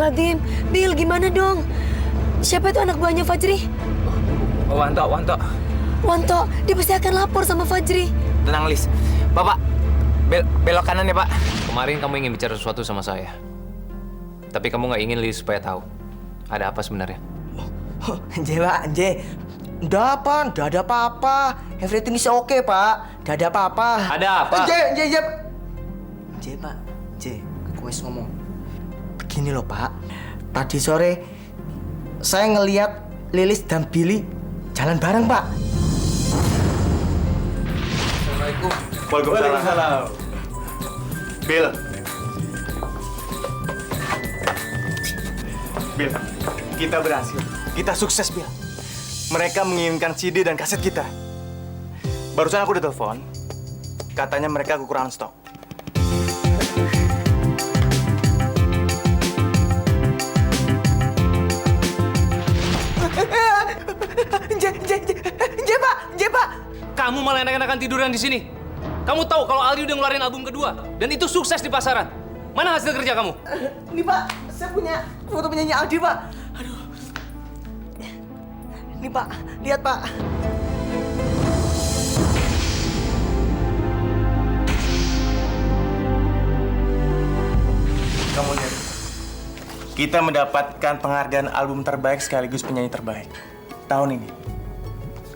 Astagfirullahaladzim. Bil, gimana dong? Siapa itu anak buahnya Fajri? Wanto. Wanto, dia pasti akan lapor sama Fajri. Tenang, Lis. Bapak, belok kanan ya, Pak. Kemarin kamu ingin bicara sesuatu sama saya. Tapi kamu nggak ingin Lis supaya tahu. Ada apa sebenarnya? Nje, Pak, Nje. Nggak ada apa-apa. Everything is okay, Pak. Nggak ada apa-apa. Ada apa? Nje, Pak. Nje, aku wis ngomong. Begini loh, Pak. Tadi sore saya ngelihat Lilis dan Billy jalan bareng, Pak. Assalamualaikum. Waalaikumsalam. Bill. Bill, kita berhasil. Kita sukses, Bill. Mereka menginginkan CD dan kaset kita. Barusan aku udah telepon. Katanya mereka kekurangan stok. Nje, Pak. Kamu malah enak-enakan tiduran di sini. Kamu tahu kalau Aldi udah ngeluarin album kedua dan itu sukses di pasaran. Mana hasil kerja kamu? Ini, Pak, saya punya foto penyanyi Aldi, Pak. Aduh. Ini, Pak, lihat, Pak. Kamu lihat. Kita mendapatkan penghargaan album terbaik sekaligus penyanyi terbaik tahun ini.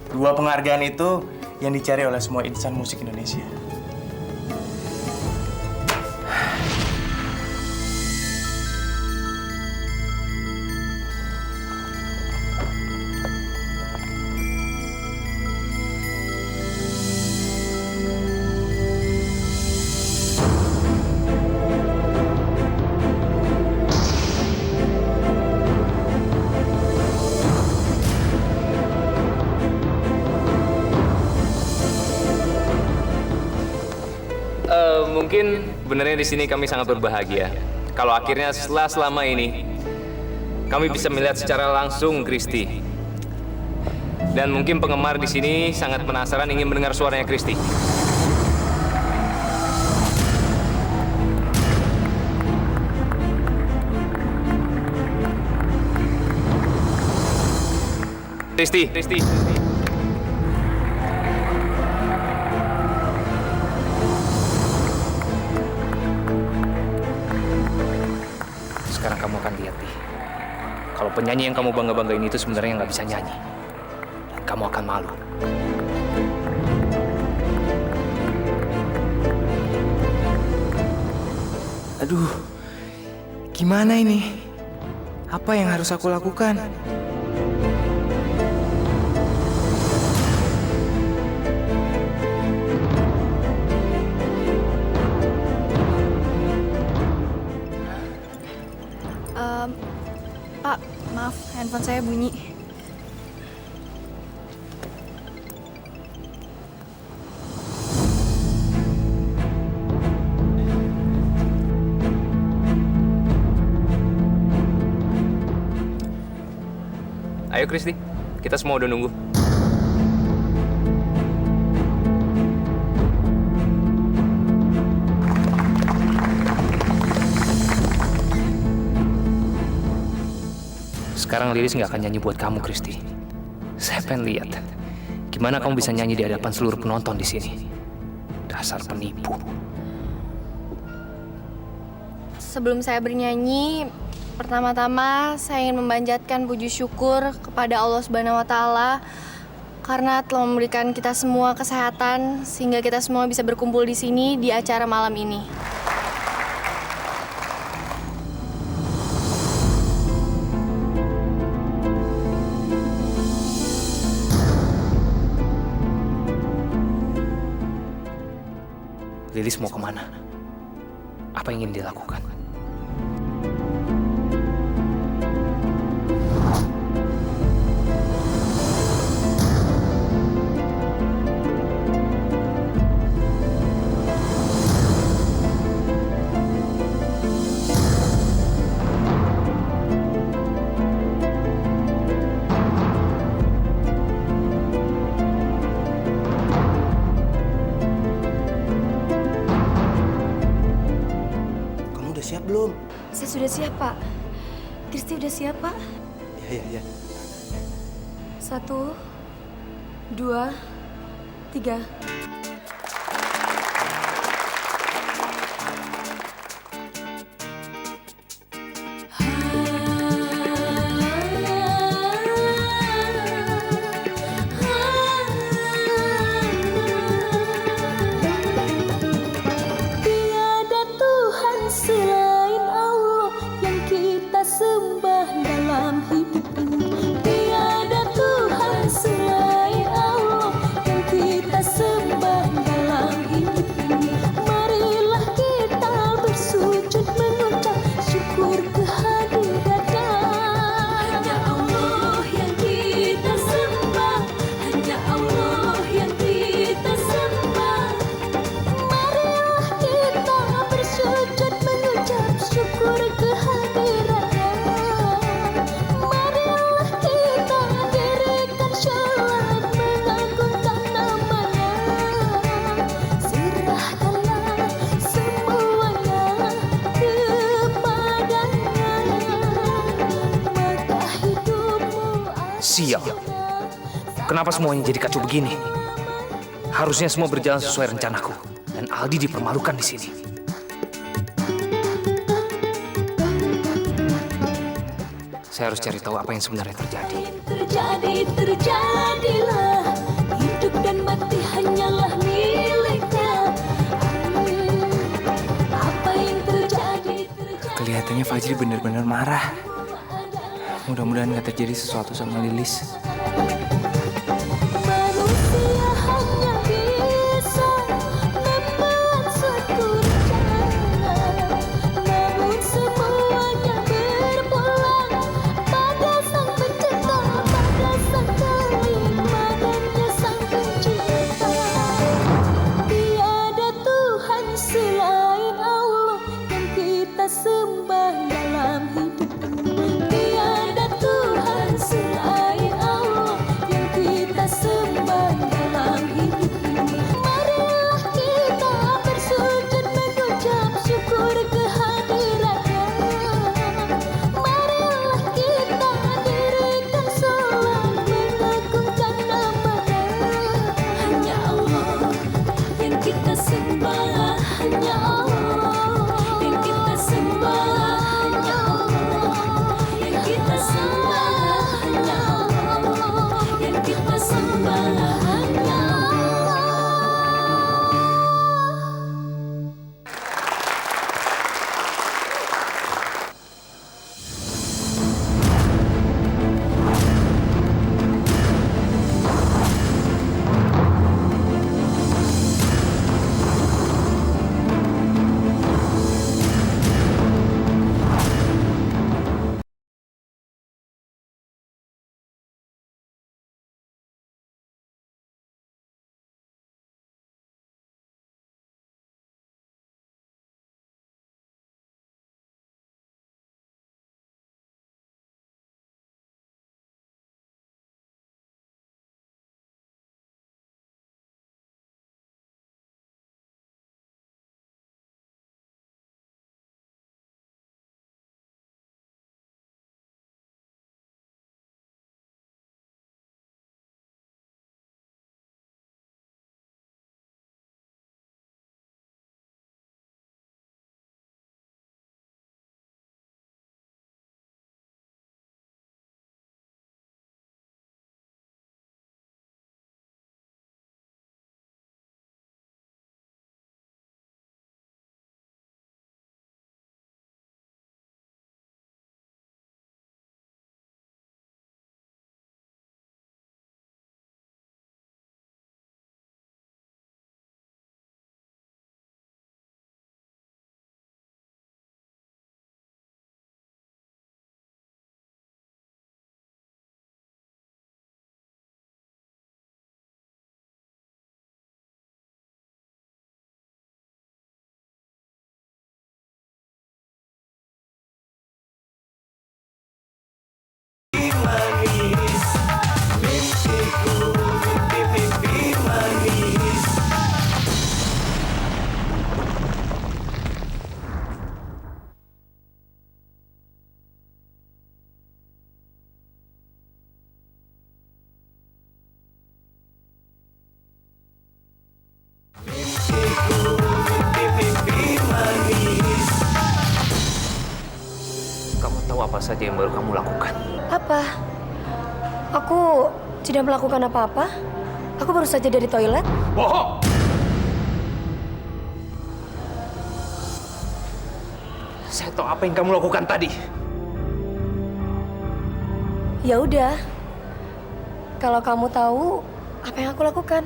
Dua penghargaan itu yang dicari oleh semua insan musik Indonesia. Mungkin benernya di sini kami sangat berbahagia. Kalau akhirnya setelah selama ini kami bisa melihat secara langsung Kristi. Dan mungkin penggemar di sini sangat penasaran ingin mendengar suaranya Kristi. Kristi. Sekarang kamu akan lihat nih, kalau penyanyi yang kamu bangga-banggain itu sebenarnya nggak bisa nyanyi. Dan kamu akan malu. Aduh, gimana ini? Apa yang harus aku lakukan? Pak, maaf, handphone saya bunyi. Ayo Kristi, kita semua udah nunggu. Sekarang Lilis nggak akan nyanyi buat kamu, Kristi. Saya pengen lihat gimana kamu bisa nyanyi di hadapan seluruh penonton di sini. Dasar penipu. Sebelum saya bernyanyi, pertama-tama saya ingin memanjatkan puji syukur kepada Allah Subhanahu wa Ta'ala karena telah memberikan kita semua kesehatan sehingga kita semua bisa berkumpul di sini di acara malam ini. Lilis mau kemana? Apa yang ingin dilakukan? Kamu udah siap belum? Saya sudah siap, Pak. pasti udah siap, Pak. Iya. 1, 2, 3. Tiada Tuhan selain Allah yang kita sembah dalam hidup ini. Tiada Tuhan selain Allah yang kita sembah dalam hidup ini. Marilah kita bersujud mengucap syukur kehadiratnya. Hanya Allah yang kita sembah, hanya Allah yang kita sembah. Marilah kita bersujud mengucap syukur kehadiratnya. Marilah kita dirikan syalat mengagungkan namanya. Serahkanlah semuanya kepadanya. Maka hidupmu Sial. Kenapa semuanya jadi kacau begini? Harusnya semua berjalan sesuai rencanaku. Dan Aldi dipermalukan di sini. Saya harus cari tahu apa yang sebenarnya terjadi. Terjadilah. Hidup dan mati hanyalah miliknya. Apa yang terjadi. Kelihatannya Fajri benar-benar marah. Mudah-mudahan nggak terjadi sesuatu sama Lilis. Manusia hanya bisa membuat suatu rencana, namun semuanya berpulang pada Sang Pencipta, pada Sang Kalimantannya Sang Pencipta. Tiada Tuhan selain Allah yang kita sembah dalam hidup ini. Tiada Tuhan selain Allah saja yang baru kamu lakukan. Apa? Aku tidak melakukan apa-apa. Aku baru saja dari toilet. Bohong! Saya tahu apa yang kamu lakukan tadi. Ya udah. Kalau kamu tahu apa yang aku lakukan.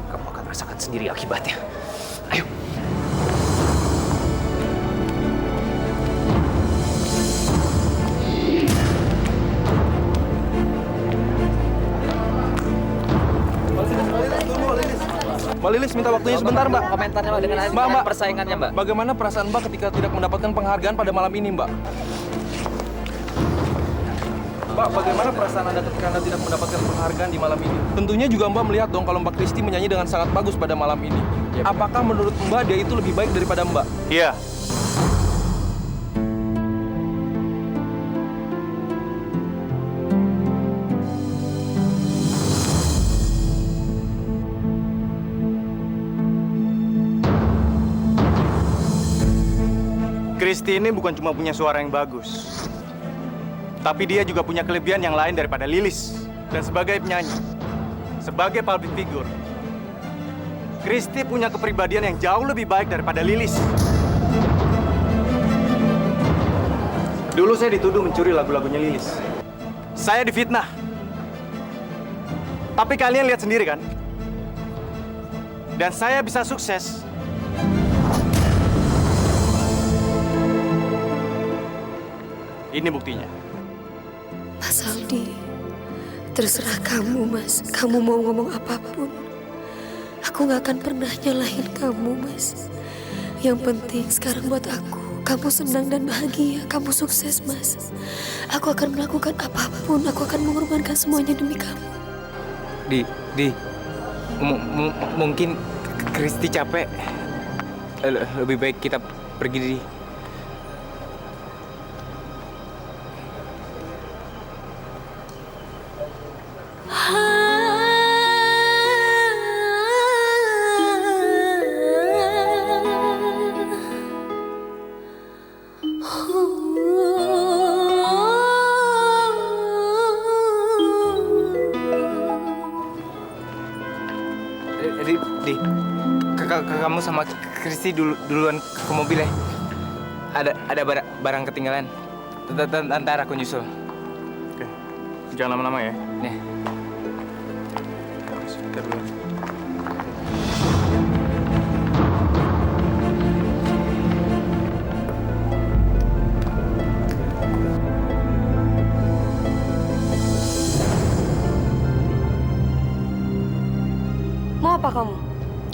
Kamu akan rasakan sendiri akibatnya. Ayo. Mbak Lilis minta waktunya sebentar, Mbak. Komentarnya Mbak dengan Mbak, persaingannya Mbak. Bagaimana perasaan Mbak ketika tidak mendapatkan penghargaan pada malam ini, Mbak? Mbak, bagaimana perasaan Anda ketika Anda tidak mendapatkan penghargaan di malam ini? Tentunya juga Mbak melihat dong kalau Mbak Kristi menyanyi dengan sangat bagus pada malam ini. Apakah menurut Mbak dia itu lebih baik daripada Mbak? Iya. Kristi ini bukan cuma punya suara yang bagus, tapi dia juga punya kelebihan yang lain daripada Lilis. Dan sebagai penyanyi, sebagai public figure, Kristi punya kepribadian yang jauh lebih baik daripada Lilis. Dulu saya dituduh mencuri lagu-lagunya Lilis. Saya difitnah. Tapi kalian lihat sendiri kan? Dan saya bisa sukses. Ini buktinya. Mas Aldi, terserah kamu, Mas. Kamu mau ngomong apapun. Aku gak akan pernah nyalahin kamu, Mas. Yang penting sekarang buat aku, kamu senang dan bahagia. Kamu sukses, Mas. Aku akan melakukan apapun. Aku akan mengorbankan semuanya demi kamu. Mungkin Kristi capek. Lebih baik kita pergi, Di. Kamu sama Kristi duluan ke mobil ya. Ada barang ketinggalan. Ntar aku nyusul. Oke. Jangan lama-lama ya. Nih. Kita duluan. Mau apa kamu?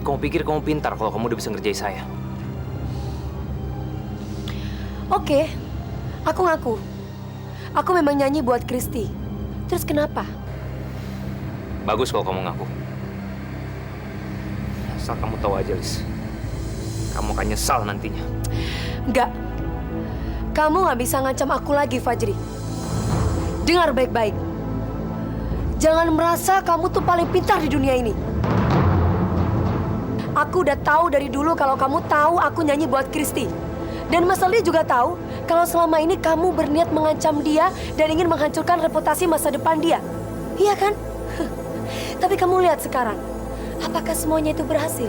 Kamu pikir kamu pintar kalau kamu udah bisa ngerjain saya? Oke, aku ngaku. Aku memang nyanyi buat Kristi. Terus kenapa? Bagus kalau kamu ngaku. Asal kamu tahu aja, Lis. Kamu akan nyesal nantinya. Enggak. Kamu nggak bisa ngancam aku lagi, Fajri. Dengar baik-baik. Jangan merasa kamu tuh paling pintar di dunia ini. Aku udah tahu dari dulu kalau kamu tahu aku nyanyi buat Kristi. Dan Mas Aldi juga tahu kalau selama ini kamu berniat mengancam dia dan ingin menghancurkan reputasi masa depan dia. Iya kan? Tapi kamu lihat sekarang. Apakah semuanya itu berhasil?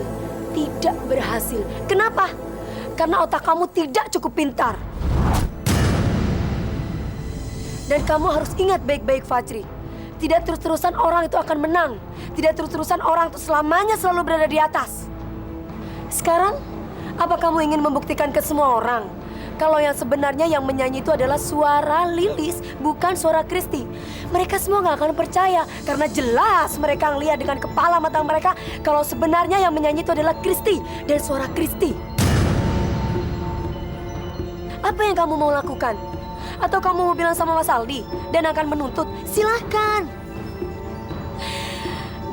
Tidak berhasil. Kenapa? Karena otak kamu tidak cukup pintar. Dan kamu harus ingat baik-baik, Fajri. Tidak terus-terusan orang itu akan menang. Tidak terus-terusan orang itu selamanya selalu berada di atas. Sekarang, apa kamu ingin membuktikan ke semua orang kalau yang sebenarnya yang menyanyi itu adalah suara Lilis, bukan suara Kristi? Mereka semua nggak akan percaya karena jelas mereka ngelihat dengan kepala mata mereka kalau sebenarnya yang menyanyi itu adalah Kristi dan suara Kristi. Apa yang kamu mau lakukan? Atau kamu mau bilang sama Mas Aldi dan akan menuntut? Silahkan.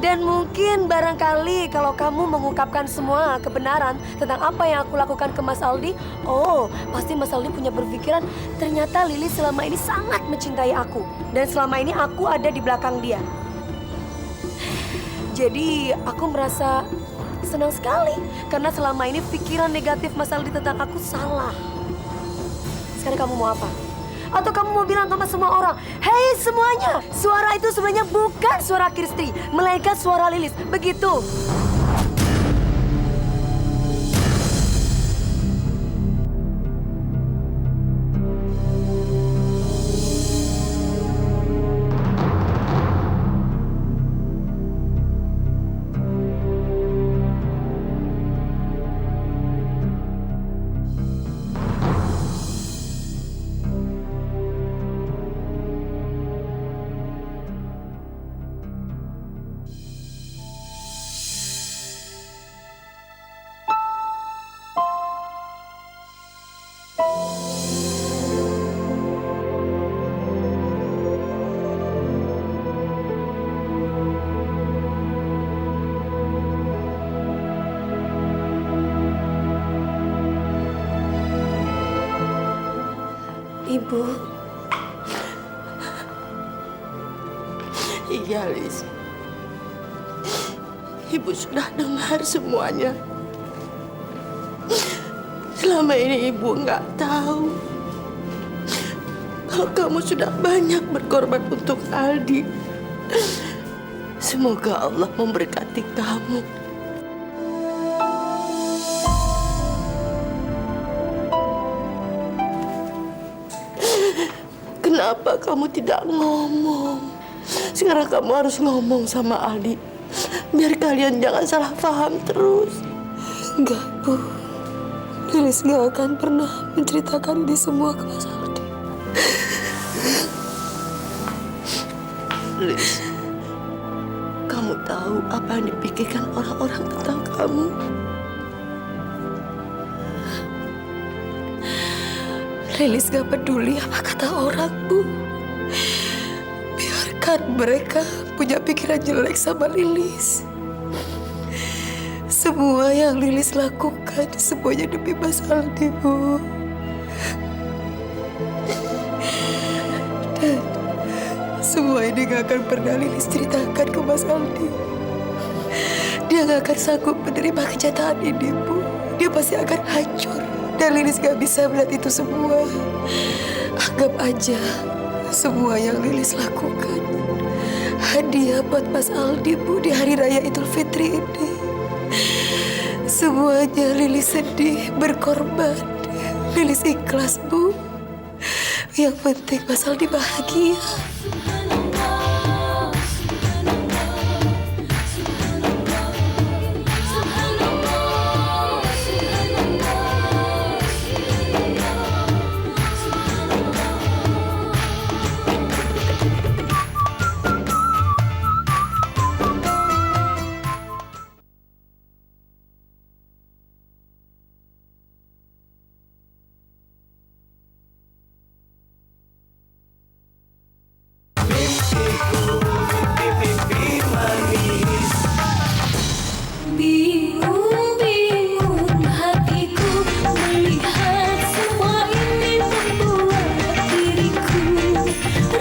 Dan mungkin barangkali kalau kamu mengungkapkan semua kebenaran tentang apa yang aku lakukan ke Mas Aldi, oh, pasti Mas Aldi punya berpikiran, ternyata Lili selama ini sangat mencintai aku. Dan selama ini aku ada di belakang dia. Jadi aku merasa senang sekali karena selama ini pikiran negatif Mas Aldi tentang aku salah. Sekarang kamu mau apa? Atau kamu mau bilang sama semua orang, hei semuanya, suara itu sebenarnya bukan suara Kristi, melainkan suara Lilis. Begitu. Ibu. Iya, Lis. Ibu sudah dengar semuanya. Selama ini ibu nggak tahu kalau kamu sudah banyak berkorban untuk Aldi. Semoga Allah memberkati kamu. Kenapa kamu tidak ngomong? Sekarang kamu harus ngomong sama Aldi. Biar kalian jangan salah paham terus. Enggak, Bu. Lilis gak akan pernah menceritakan ini semua ke Mas Aldi. Lilis, kamu tahu apa yang dipikirkan orang-orang tentang kamu? Lilis gak peduli apa kata orang, Bu. Biarkan mereka punya pikiran jelek sama Lilis. Semua yang Lilis lakukan semuanya demi Mas Aldi, Bu. Dan semua ini gak akan pernah Lilis ceritakan ke Mas Aldi. Dia gak akan sanggup menerima kenyataan ini, Bu. Dia pasti akan hancur. Dan Lilis gak bisa melihat itu semua. Anggap aja semua yang Lilis lakukan hadiah buat Mas Aldi, Bu, di hari raya Idul Fitri ini. Semuanya Lilis sedih, berkorban. Lilis ikhlas, Bu. Yang penting Mas Aldi bahagia. Bingung-bingung hatiku melihat semua ini membuat diriku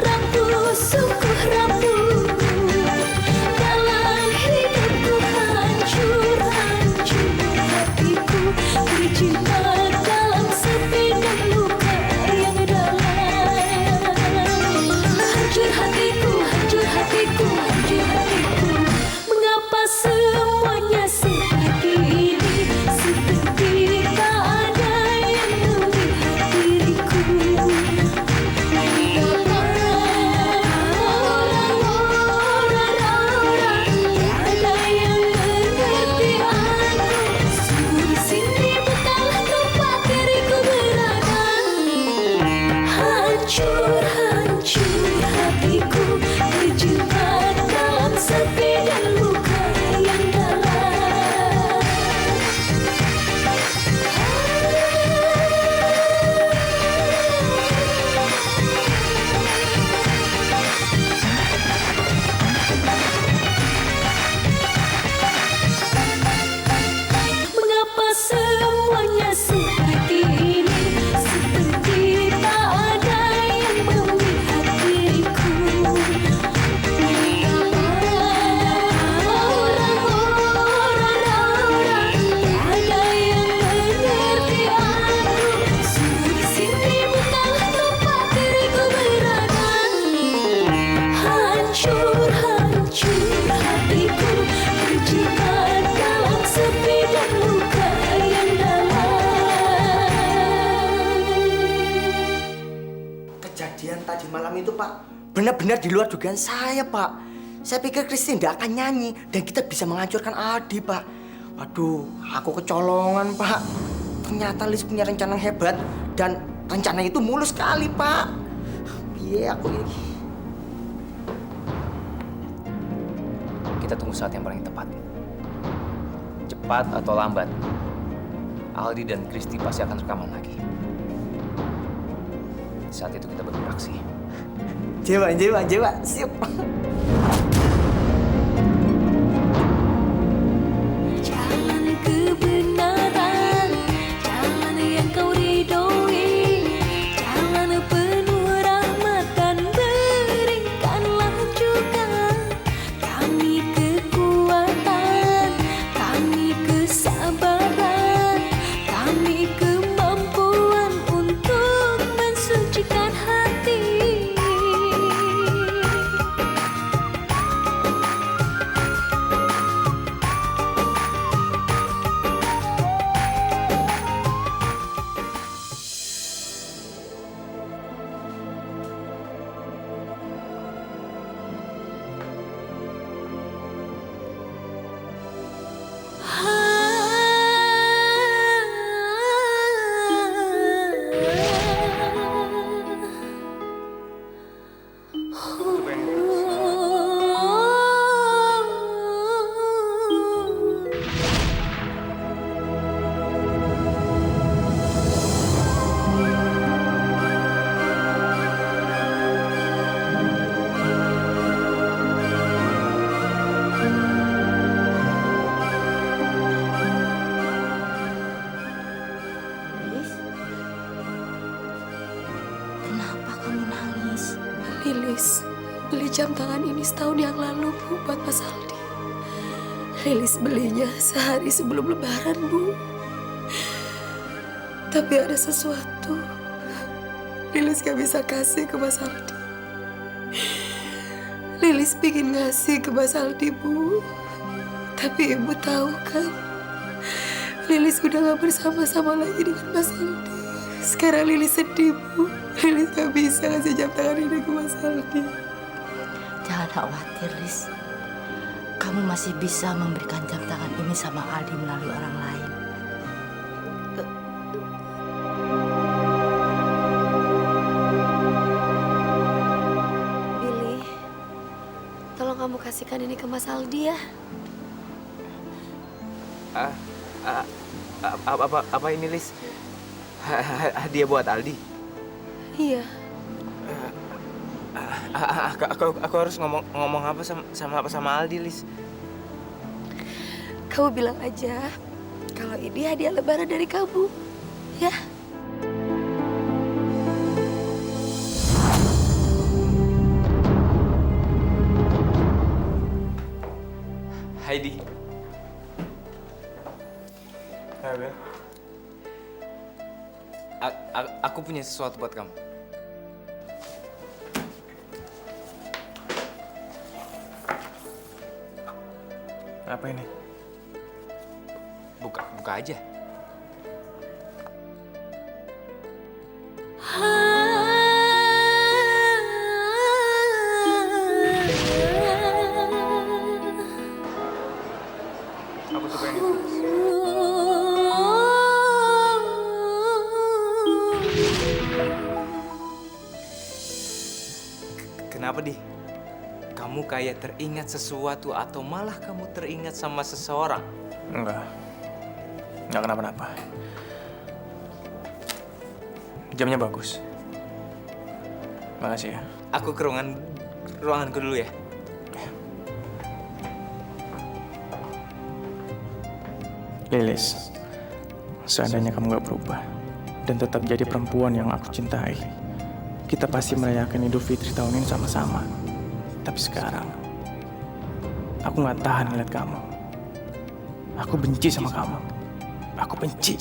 rapuh, sungguh rapuh. Dalam hidupku hancur-hancur hatiku terjebak dalam sepi dan luka yang dalam. Hancur hatiku, hancur hatiku, hancur hatiku. Mengapa semuanya seperti ini? Seperti tak ada yang melihat diriku. Mengapa orang-orang tak ada yang mengerti aku? Sungguh di sini bukanlah tempat diriku berada. Hancur-hancur hatiku terjebak dalam sepi dan luka yang dalam. Mengapa semuanya seperti ini? Seperti tak ada yang melihat diriku. Mengapa itu, Pak, benar-benar di luar dugaan saya, Pak. Saya pikir Kristi tidak akan nyanyi dan kita bisa menghancurkan Aldi, Pak. Waduh, aku kecolongan, Pak. Ternyata Lilis punya rencana yang hebat dan rencana itu mulus sekali, Pak. Iya, aku ini. Kita tunggu saat yang paling tepat. Cepat atau lambat, Aldi dan Kristi pasti akan rekaman lagi. Saat itu kita beraksi. Jewa, siap. Jalan kebenaran, jalan yang kau ridhoi, jalan penuh rahmat dan berikanlah juga kami kekuatan, kami kesabaran, kami kemampuan untuk mensucikan hati. Lilis, kenapa kamu nangis? Lilis beli jam tangan ini setahun yang lalu, Bu, buat Mas Aldi. Lilis belinya sehari sebelum Lebaran, Bu. Tapi ada sesuatu Lilis gak bisa kasih ke Mas Aldi. Lilis pingin ngasih ke Mas Aldi, Bu. Tapi Ibu tahu kan, Lilis udah gak bersama-sama lagi dengan Mas Aldi. Sekarang Lilis sedih, Bu. Lilis gak bisa ngasih jam tangan ini ke Mas Aldi. Jangan khawatir, Lis. Kamu masih bisa memberikan jam tangan ini sama Aldi melalui orang lain. Billy, tolong kamu kasihkan ini ke Mas Aldi ya. Apa ini, Lis? Hadiah buat Aldi? Iya. Aku harus ngomong apa sama Aldi, Lis? Kamu bilang aja kalau ini hadiah Lebaran dari kamu, ya. Heidi. Bel. Aku punya sesuatu buat kamu. Apa ini? Buka aja. Aku suka ini. Kenapa, Di? Kamu kayak teringat sesuatu atau malah kamu teringat sama seseorang? Enggak kenapa-napa. Jamnya bagus. Makasih ya. Aku ke ruanganku dulu ya. Lilis, seandainya kamu gak berubah dan tetap jadi perempuan yang aku cintai, kita pasti merayakan Idul Fitri tahun ini sama-sama. Tapi sekarang, aku gak tahan ngeliat kamu. Aku benci sama kamu. Aku benci.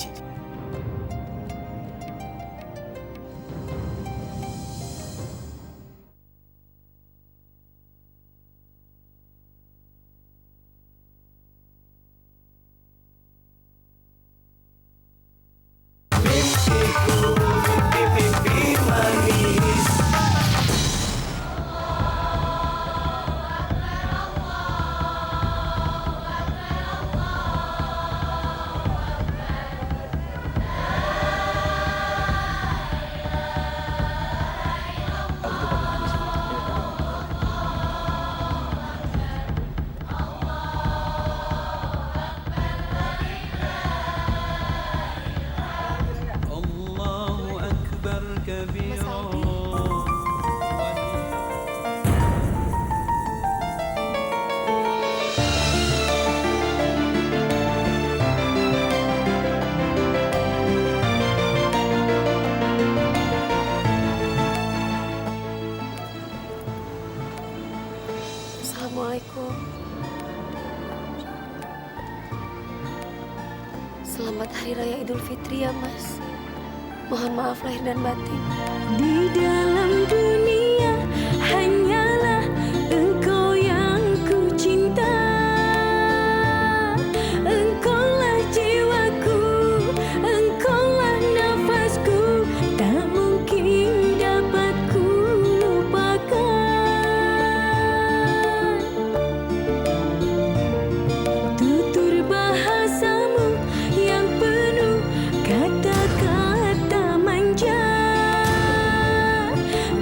Fitri ya, Mas. Mohon maaf lahir dan batin. Di dalam dunia hanyalah engkau yang ku cinta. Engkaulah jiwaku, engkaulah nafasku, tak mungkin dapat ku lupakan. Tutur bahasamu yang penuh kata-kata manja,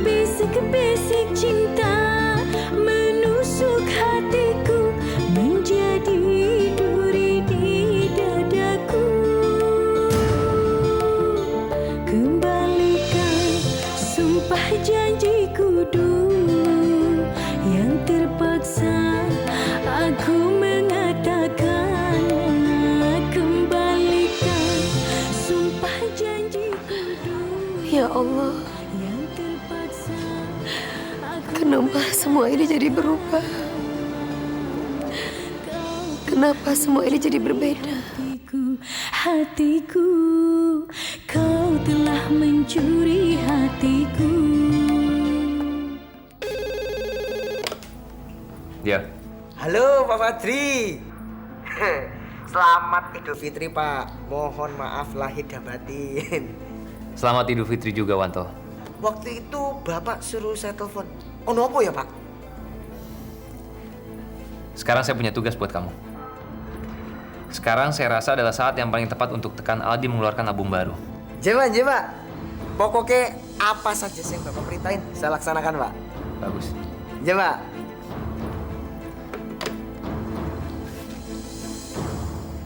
bisik-bisik cinta menusuk hatiku, menjadi duri di dadaku. Kembalikan sumpah janjiku dulu yang terpaksa aku mengatakan. Kembalikan sumpah janjiku dulu Ya Allah, yang terpaksa aku. kenapa semua ini jadi berubah? Kenapa semua ini jadi berbeda? Hatiku, kau telah mencuri hatiku. Ya, Halo Pak Fadri. Selamat Idul Fitri Pak. Mohon maaf lahir dan batin. selamat Idul Fitri juga, Wanto. Waktu itu Bapak suruh saya telepon. Oh apa ya Pak? Sekarang saya punya tugas buat kamu. Sekarang saya rasa adalah saat yang paling tepat untuk tekan Aldi mengeluarkan album baru. Pak. Pokoknya apa saja yang Bapak perintahin, saya laksanakan Pak. Bagus. Pak.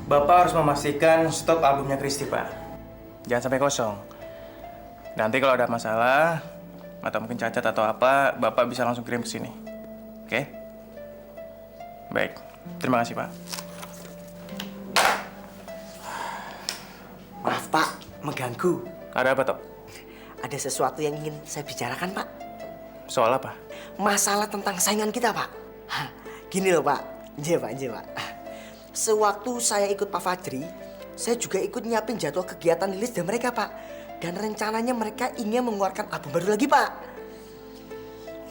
Bapak harus memastikan stok albumnya Kristi, Pak. Jangan sampai kosong. Nanti kalau ada masalah, atau mungkin cacat atau apa, Bapak bisa langsung kirim ke sini. Oke? Baik. Terima kasih, Pak. Maaf Pak, mengganggu. Ada apa, Tok? Ada sesuatu yang ingin saya bicarakan Pak. Soal apa? Masalah tentang saingan kita Pak. Hah, gini loh Pak. Pak. Sewaktu saya ikut Pak Fadri, saya juga ikut nyiapin jadwal kegiatan Lilis dan mereka Pak. Dan rencananya mereka ingin mengeluarkan album baru lagi Pak.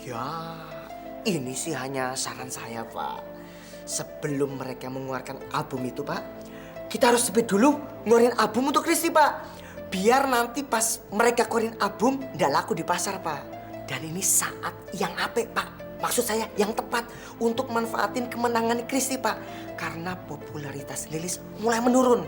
Ya, ini sih hanya saran saya Pak. Sebelum mereka mengeluarkan album itu Pak, kita harus speed dulu ngeluarin album untuk Kristi Pak. Biar nanti pas mereka keluarin album nggak laku di pasar Pak. Dan ini saat yang apik Pak. Maksud saya yang tepat untuk manfaatin kemenangan Kristi Pak. Karena popularitas Lilis mulai menurun.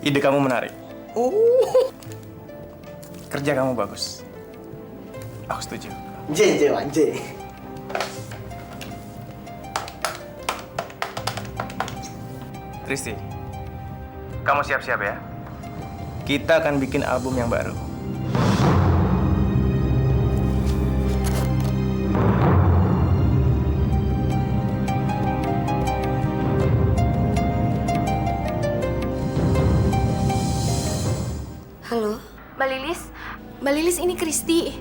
Ide kamu menarik. Oh, Kerja kamu bagus. Aku setuju. Pak. Kristi, kamu siap-siap ya. Kita akan bikin album yang baru. Halo, Mbak Lilis ini Kristi.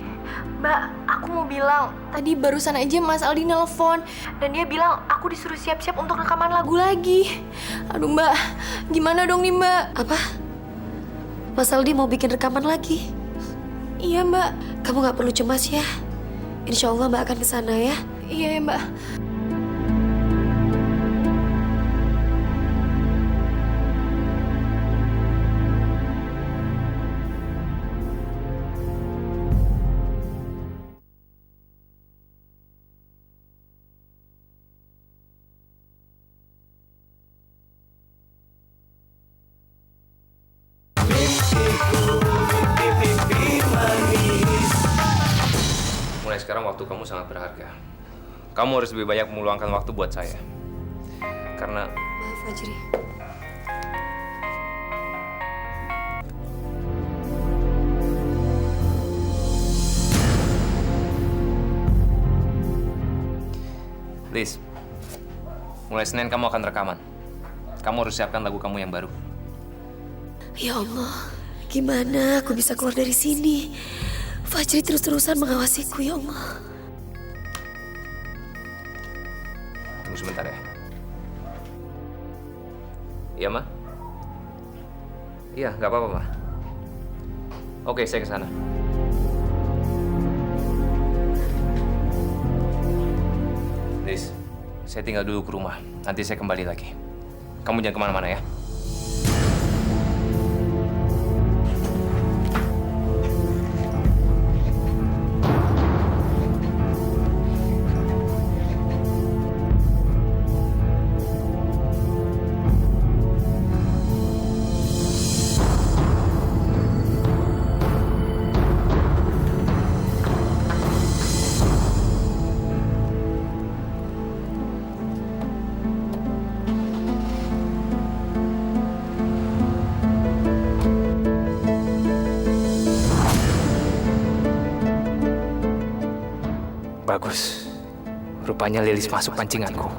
Mbak, aku mau bilang, tadi barusan aja Mas Aldi nelpon dan dia bilang aku disuruh siap-siap untuk rekaman lagu lagi. Aduh Mbak, gimana dong nih Mbak? apa? Mas Aldi mau bikin rekaman lagi? Iya Mbak, Kamu nggak perlu cemas ya. Insya Allah Mbak akan kesana ya. iya ya Mbak. Mulai sekarang waktu kamu sangat berharga. Kamu harus lebih banyak meluangkan waktu buat saya. Karena Maaf Fajri. Liz, mulai Senin kamu akan rekaman. Kamu harus siapkan lagu kamu yang baru. Ya Allah, gimana aku bisa keluar dari sini? Fajri terus-terusan mengawasiku, ya Allah. tunggu sebentar ya. Iya, Ma? Iya, nggak apa-apa, Ma. Oke, saya ke sana. Liz, saya tinggal dulu ke rumah. Nanti saya kembali lagi. Kamu jangan kemana-mana ya. Bagus. Rupanya Lilis masuk pancinganku.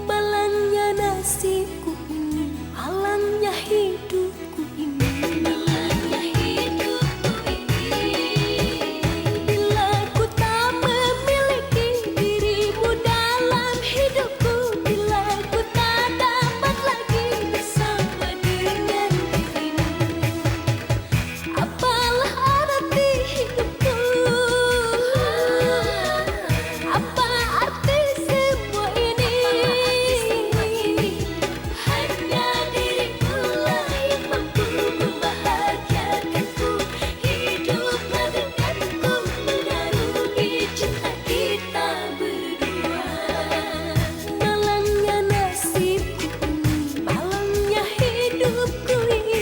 Malangnya nasibku ini, malangnya hidupku ini, malangnya hidupku ini. Bila ku tak memiliki dirimu dalam hidupku, bila ku tak dapat lagi bersama dengan dirimu, apalah arti hidupku? Apa arti semua ini? Hanya dirimu lah yang mampu membahagiakanku. Hiduplah denganku mengarungi cinta kita berdua. Malangnya nasibku ini, malangnya hidupku ini.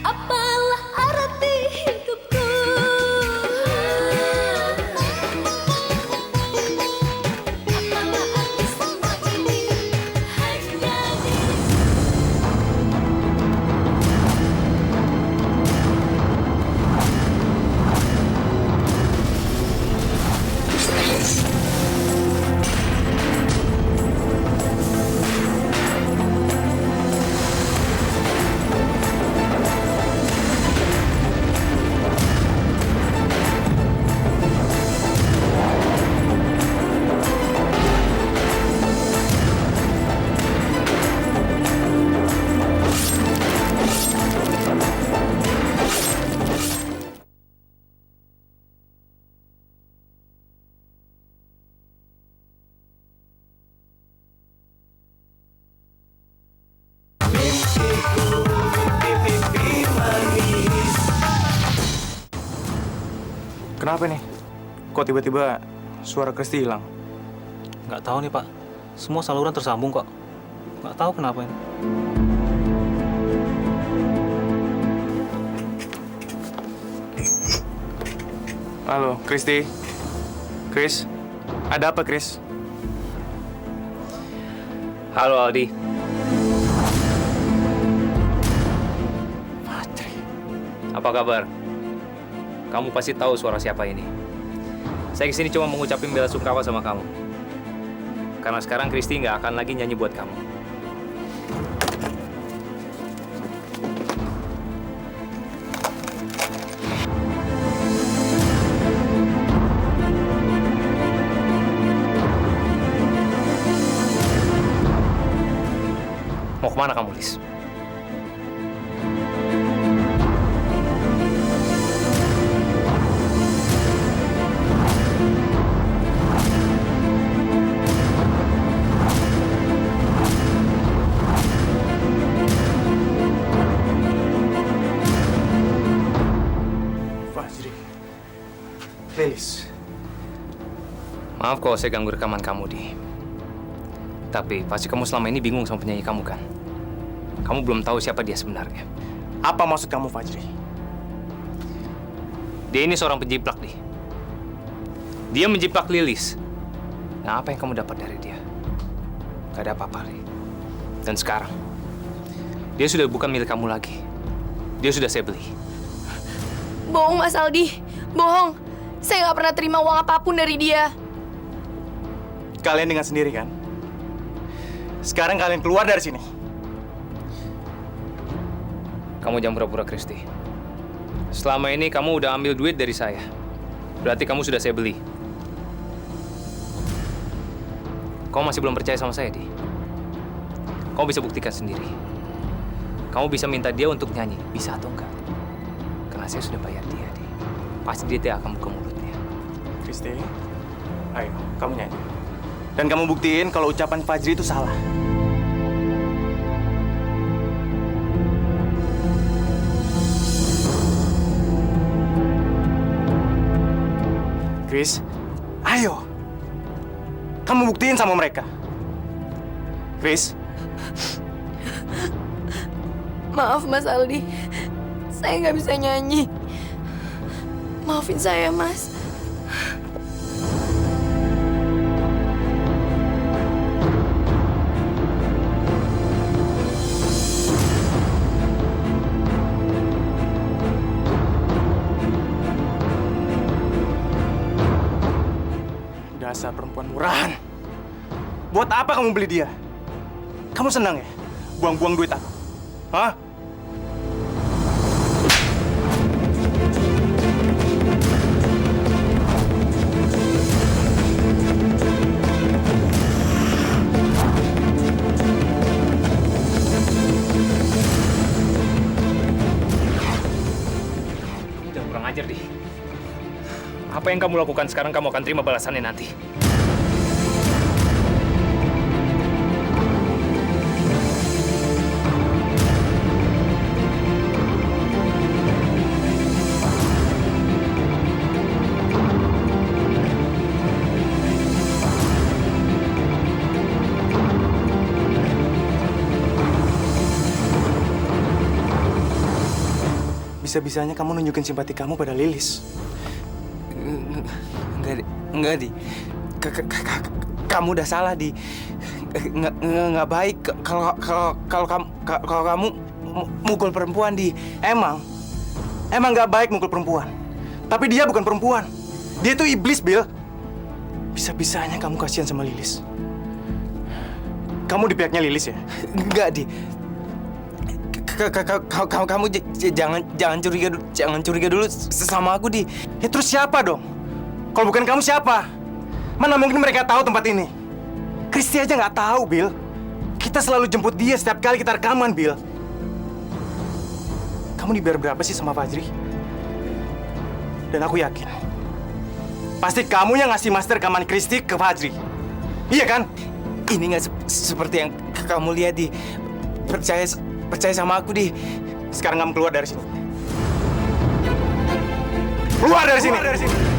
Apalah arti hidupku? Apalah arti semua ini? Hanya dirimu. Kenapa nih? Kok tiba-tiba suara Kristi hilang? Nggak tahu nih Pak, semua saluran tersambung kok. Nggak tahu kenapa ini. Halo, Kristi. Kris, ada apa Kris? Halo, Aldi. Patri. Apa kabar? Kamu pasti tahu suara siapa ini. Saya kesini cuma mengucapin bela sungkawa sama kamu. Karena sekarang Kristi nggak akan lagi nyanyi buat kamu. Mau kemana kamu, Lis? Fajri. Lilis. Maaf kalau saya ganggu rekaman kamu, Di. Tapi pasti kamu selama ini bingung sama penyanyi kamu kan? Kamu belum tahu siapa dia sebenarnya. Apa maksud kamu, Fajri? Dia ini seorang penjiplak, Di. Dia menjiplak Lilis. Nah, apa yang kamu dapat dari dia? Gak ada apa-apa, Di. Dan sekarang, dia sudah bukan milik kamu lagi. Dia sudah saya beli. Bohong, Mas Aldi. Bohong. Saya nggak pernah terima uang apapun dari dia. Kalian dengar sendiri kan? Sekarang kalian keluar dari sini. Kamu jangan pura-pura, Kristi. Selama ini kamu udah ambil duit dari saya. Berarti kamu sudah saya beli. Kamu masih belum percaya sama saya, Di? Kamu bisa buktikan sendiri. Kamu bisa minta dia untuk nyanyi, bisa atau enggak? Karena saya sudah bayar dia, Di. Pasti dia tidak akan buka mulutnya. Kristi, ayo, kamu nyanyi. Dan kamu buktiin kalau ucapan Fajri itu salah. Chris, ayo. Kamu buktiin sama mereka. Chris, Maaf, Mas Aldi. Saya nggak bisa nyanyi. Maafin saya, Mas. dasar perempuan murahan. Buat apa kamu beli dia? Kamu senang ya? Buang-buang duit aku. Hah? Jangan kurang ajar, Di. Apa yang kamu lakukan sekarang, kamu akan terima balasannya nanti. Bisa-bisanya kamu nunjukin simpati kamu pada Lilis. Enggak, Di. Kamu udah salah, Di. Nggak baik kalau kamu mukul perempuan, Di. Emang nggak baik mukul perempuan. Tapi dia bukan perempuan. Dia tuh iblis, Bill. Bisa-bisanya kamu kasihan sama Lilis. Kamu di pihaknya Lilis ya? Enggak, Di. Kamu jangan curiga dulu sama aku, Di. Ya terus siapa dong? Kalau bukan kamu siapa? Mana mungkin mereka tahu tempat ini? Kristi aja nggak tahu, Bill. Kita selalu jemput dia setiap kali kita rekaman, Bill. Kamu dibayar berapa sih sama Fajri? Dan aku yakin, pasti kamu yang ngasih master rekaman Kristi ke Fajri. Iya kan? Ini nggak seperti yang kamu lihat, Di. Percaya sama aku, Di. Sekarang kamu keluar dari sini. Keluar dari sini!